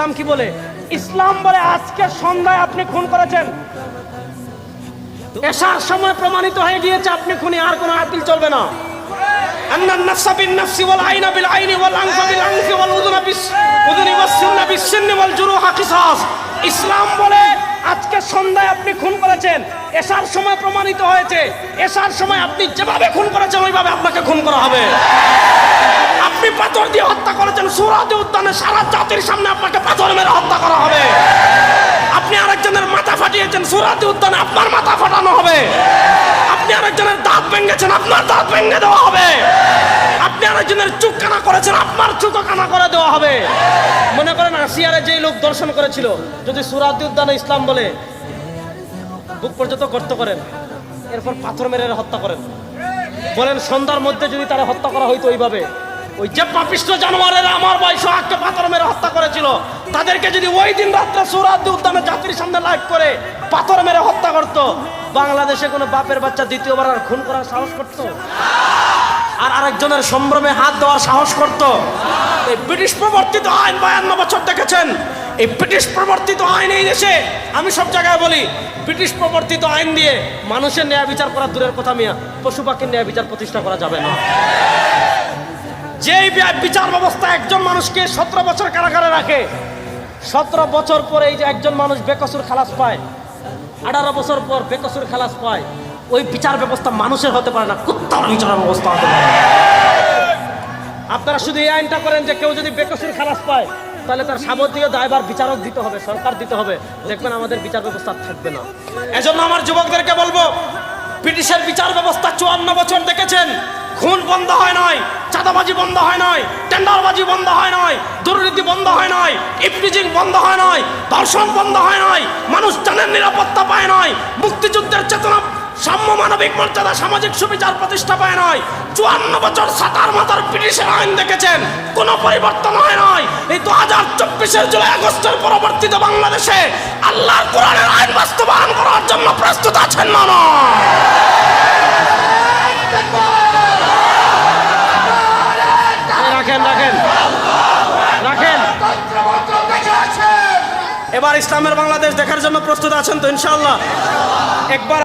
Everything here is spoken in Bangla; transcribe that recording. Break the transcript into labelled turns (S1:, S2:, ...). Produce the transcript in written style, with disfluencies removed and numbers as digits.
S1: ইসলাম কি বলে? ইসলাম বলে আজকে সন্ধ্যায় আপনি খুন করেছেন, এশার সময় প্রমাণিত হয়ে গিয়েছে আপনি খুনি, আর কোনো আপিল চলবে না। আন্নান নাফসা বিন নাফসি ওয়াল আইনা বিল আইনি ওয়াল আনফা বিল আনফি ওয়াল উযুনা বিস উযুনি ওয়াস সিন্না বিস সিন্নি ওয়াল জুরুহা কিসাস। ইসলাম বলে আজকে সন্ধ্যায় আপনি খুন করেছেন, এশার সময় প্রমাণিত হয়েছে, এশার সময় আপনি যেভাবে খুন করেছেন ওইভাবে আপনাকে খুন করা হবে। আপনি পাথর দিয়ে হত্যা করেছেন, সুরাতে উদ্যানে সারা জাতির সামনে আপনাকে পাথর মেরে হত্যা করা হবে। আপনি আরেকজনের মাথা ফাটিয়েছেন, সুরাতে উদ্যানে আপনার মাথা ফাটানো হবে। আপনি আরেকজনের দাঁত ভেঙেছেন, আপনার দাঁত ভেঙে দেওয়া হবে। আপনি আরেকজনের চুখ কানা করেছেন, আপনার চুখও কানা করে দেওয়া হবে। মনে করেন আসিয়ারে যেই লোক দর্শন করেছিল, যদি সুরাতে উদ্যানে ইসলাম বলে বুক পর্যন্ত গর্ত করেন, এরপর পাথর মেরে হত্যা করেন, বলেন সন্ধ্যার মধ্যে যদি তারা হত্যা করা হইতো ওইভাবে, ওই যে পাপিষ্ঠ জানোয়ারেরা আমার ভাই সোহাগকে পাথর মেরে হত্যা করেছিল, তাদেরকে যদি ওই দিন রাত্রে সুরাতে উদ্যানে জাতির সামনে লাইভ করে পাথর মেরে হত্যা করত, বাংলাদেশে কোনো বাপের বাচ্চা দ্বিতীয়বার আর খুন করার সাহস করত? আর আরেকজনের সম্ভ্রমে হাত দেওয়ার সাহস করত? এই ব্রিটিশ প্রবর্তিত আইন 52 বছর দেখেছেন, এই ব্রিটিশ প্রবর্তিত আইন এই দেশে, আমি সব জায়গায় বলি, ব্রিটিশ প্রবর্তিত আইন দিয়ে মানুষের ন্যায় বিচার করা দূরের কথা মিয়া, পশু পাখির ন্যায় বিচার প্রতিষ্ঠা করা যাবে না। যেই বিচার ব্যবস্থা একজন মানুষকে 17 বছর কারাগারে রাখে, 17 বছর পরে এই যে একজন মানুষ বেকসুর খালাস পায়, 18 বছর পর বেকসুর খালাস পায়, ওই বিচার ব্যবস্থা মানুষের হতে পারে না, কুত্তার বিচার ব্যবস্থা হতে পারে। আপনারা শুধু এই আইনটা করেন যে কেউ যদি বেকসুর খালাস পায় তাহলে তার সাবতীয় দায়ভার বিচারক দিতে হবে, সরকার দিতে হবে, দেখবেন আমাদের বিচার ব্যবস্থা থাকবে না। এজন্য আমার যুবকদেরকে বলবো, ব্রিটিশের বিচার ব্যবস্থা 54 বছর দেখেছেন, খুন বন্ধ হয় নাই, চাঁদাবাজি বন্ধ হয় নাই, টেন্ডারবাজি বন্ধ হয় নাই, দুর্নীতি বন্ধ হয় নাই, ইফটিজিং বন্ধ হয় নাই, ধর্ষণ বন্ধ হয় নাই, মানুষ জানের নিরাপত্তা পায় নাই, মুক্তিযুদ্ধের চেতনা, সাম্য মানবিক মর্যাদা, সামাজিক সুবিচার প্রতিষ্ঠা পায় নাই। 54 বছর সাতার মাথার ব্রিটিশের আইন দেখেছেন, কোনো পরিবর্তন হয় নাই। এই 2024-এর জুলাই আগস্টের পরবর্তীতে বাংলাদেশে আল্লাহর কোরআনের আইন বাস্তবায়ন করার জন্য প্রস্তুত আছেন না? রাখেন রাখেন রাখেন। এবার ইসলামের বাংলাদেশ দেখার জন্য প্রস্তুত আছেন তো ইনশাআল্লাহ? একবার